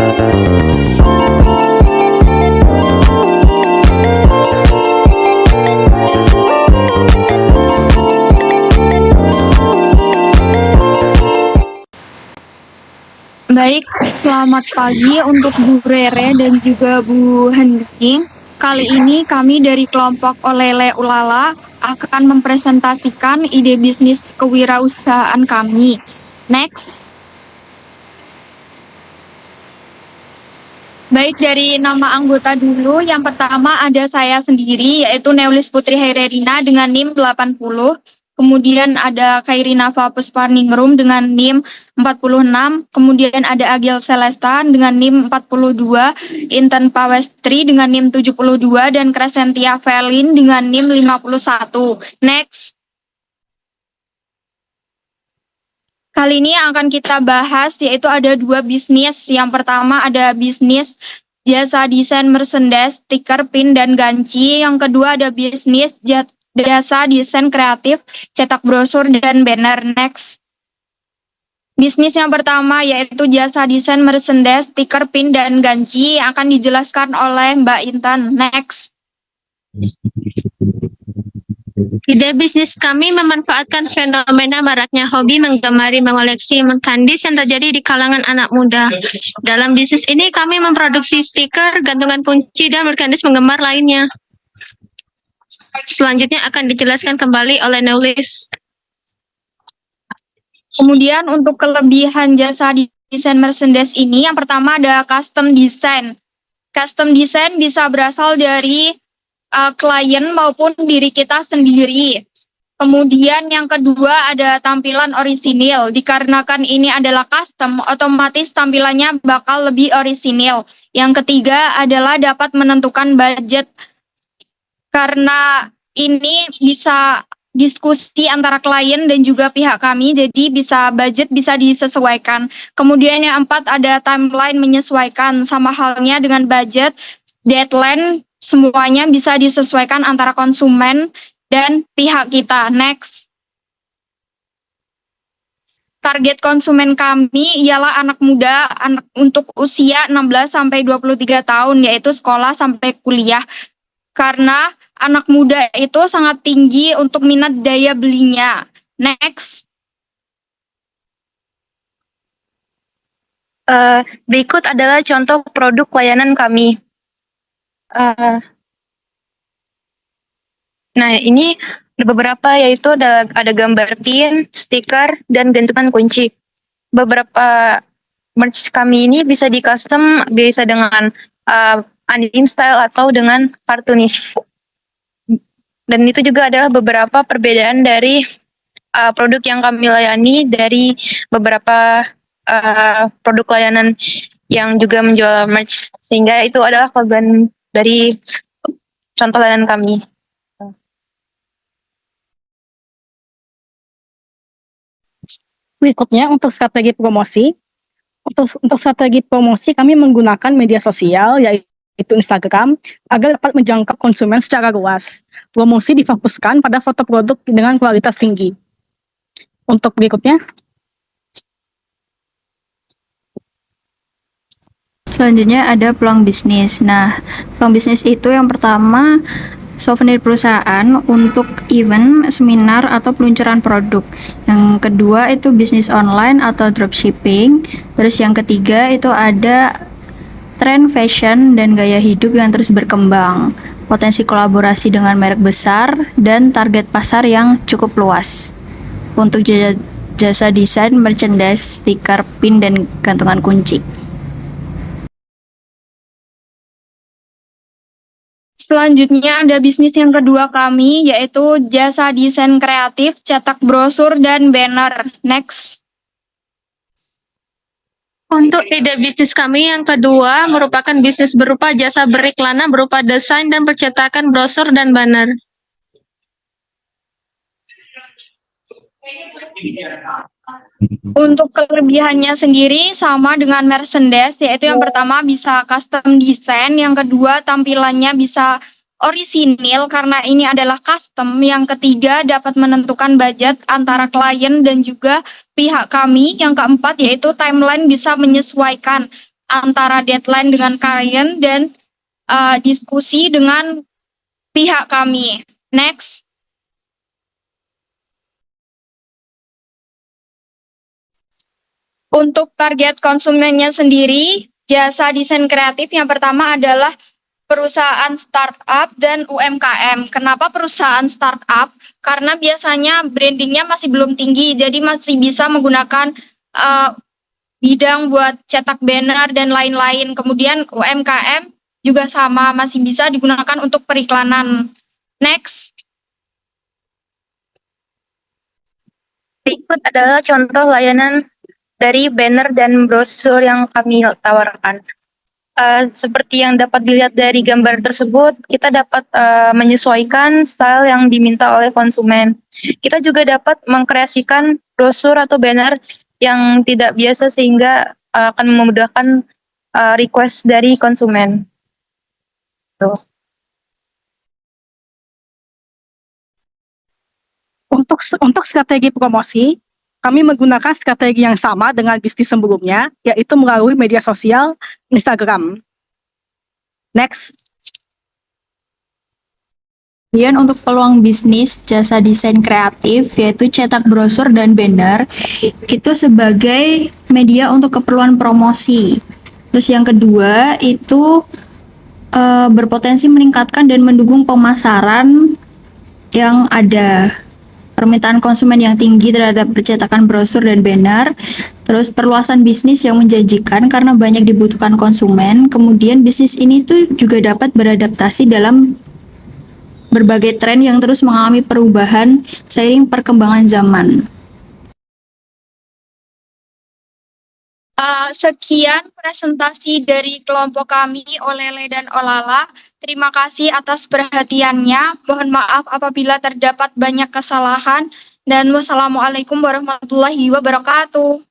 Baik, selamat pagi untuk Bu Rere dan juga Bu Hending. Kali ini kami dari kelompok Olele Ulala akan mempresentasikan ide bisnis kewirausahaan kami. Next. Baik, dari nama anggota dulu. Yang pertama ada saya sendiri, yaitu Neulis Putri Hairerina dengan NIM 80. Kemudian ada Kairina Fapus Parningrum dengan NIM 46. Kemudian ada Agil Celestan dengan NIM 42. Intan Pawestri dengan NIM 72. Dan Crescentia Velin dengan NIM 51. Next. Kali ini yang akan kita bahas yaitu ada dua bisnis. Yang pertama ada bisnis jasa desain merchandise, stiker, pin, dan ganci. Yang kedua ada bisnis jasa desain kreatif, cetak brosur, dan banner. Next. Bisnis yang pertama yaitu jasa desain merchandise, stiker, pin, dan ganci yang akan dijelaskan oleh Mbak Intan. Next. Ide bisnis kami memanfaatkan fenomena maraknya hobi menggemari mengoleksi merchandise yang terjadi di kalangan anak muda. Dalam bisnis ini kami memproduksi stiker, gantungan kunci, dan merchandise penggemar lainnya. Selanjutnya akan dijelaskan kembali oleh Neulis. Kemudian untuk kelebihan jasa desain merchandise ini, yang pertama ada custom design. Custom design bisa berasal dari klien maupun diri kita sendiri. Kemudian yang kedua ada tampilan orisinil. Dikarenakan ini adalah custom, otomatis tampilannya bakal lebih orisinil. Yang ketiga adalah dapat menentukan budget. Karena ini bisa diskusi antara klien dan juga pihak kami, jadi budget bisa disesuaikan. Kemudian yang empat ada timeline menyesuaikan, sama halnya dengan budget, deadline, semuanya bisa disesuaikan antara konsumen dan pihak kita. Next. Target konsumen kami ialah anak muda untuk usia 16-23 tahun, yaitu sekolah sampai kuliah. Karena anak muda itu sangat tinggi untuk minat daya belinya. Next. Berikut adalah contoh produk layanan kami. Nah, ini ada beberapa, yaitu ada gambar pin, stiker, dan gantungan kunci. Beberapa merch kami ini bisa di custom, bisa dengan anime style atau dengan cartoonish. Dan itu juga adalah beberapa perbedaan dari produk yang kami layani dari beberapa produk layanan yang juga menjual merch, sehingga itu adalah kelebihan dari contoh layanan kami. Berikutnya untuk strategi promosi. Untuk strategi promosi kami menggunakan media sosial yaitu Instagram agar dapat menjangkau konsumen secara luas. Promosi difokuskan pada foto produk dengan kualitas tinggi. Untuk berikutnya. Selanjutnya ada peluang bisnis. Nah, peluang bisnis itu yang pertama souvenir perusahaan untuk event, seminar, atau peluncuran produk. Yang kedua itu bisnis online atau dropshipping. Terus yang ketiga itu ada tren fashion dan gaya hidup yang terus berkembang. Potensi kolaborasi dengan merek besar dan target pasar yang cukup luas. Untuk jasa desain, merchandise, stiker, pin, dan gantungan kunci. Selanjutnya ada bisnis yang kedua kami, yaitu jasa desain kreatif, cetak brosur, dan banner. Next. Untuk ide bisnis kami yang kedua merupakan bisnis berupa jasa beriklanan berupa desain dan percetakan brosur dan banner. Untuk kelebihannya sendiri sama dengan merchandise, yaitu yang pertama bisa custom design, yang kedua tampilannya bisa orisinil karena ini adalah custom, yang ketiga dapat menentukan budget antara klien dan juga pihak kami, yang keempat yaitu timeline bisa menyesuaikan antara deadline dengan klien dan diskusi dengan pihak kami. Next. Untuk target konsumennya sendiri, jasa desain kreatif yang pertama adalah perusahaan startup dan UMKM. Kenapa perusahaan startup? Karena biasanya brandingnya masih belum tinggi, jadi masih bisa menggunakan bidang buat cetak banner dan lain-lain. Kemudian UMKM juga sama, masih bisa digunakan untuk periklanan. Next. Berikut adalah contoh layanan dari banner dan brosur yang kami tawarkan. Seperti yang dapat dilihat dari gambar tersebut, kita dapat menyesuaikan style yang diminta oleh konsumen. Kita juga dapat mengkreasikan brosur atau banner yang tidak biasa sehingga akan memudahkan request dari konsumen. Tuh. Untuk strategi promosi, kami menggunakan strategi yang sama dengan bisnis sebelumnya, yaitu melalui media sosial Instagram. Next. Kemudian untuk peluang bisnis jasa desain kreatif yaitu cetak brosur dan banner itu sebagai media untuk keperluan promosi. Terus yang kedua itu berpotensi meningkatkan dan mendukung pemasaran yang ada. Permintaan konsumen yang tinggi terhadap percetakan brosur dan banner, terus perluasan bisnis yang menjanjikan karena banyak dibutuhkan konsumen. Kemudian bisnis ini tuh juga dapat beradaptasi dalam berbagai tren yang terus mengalami perubahan seiring perkembangan zaman. Sekian presentasi dari kelompok kami Olele dan Olala. Terima kasih atas perhatiannya. Mohon maaf apabila terdapat banyak kesalahan. Dan wassalamualaikum warahmatullahi wabarakatuh.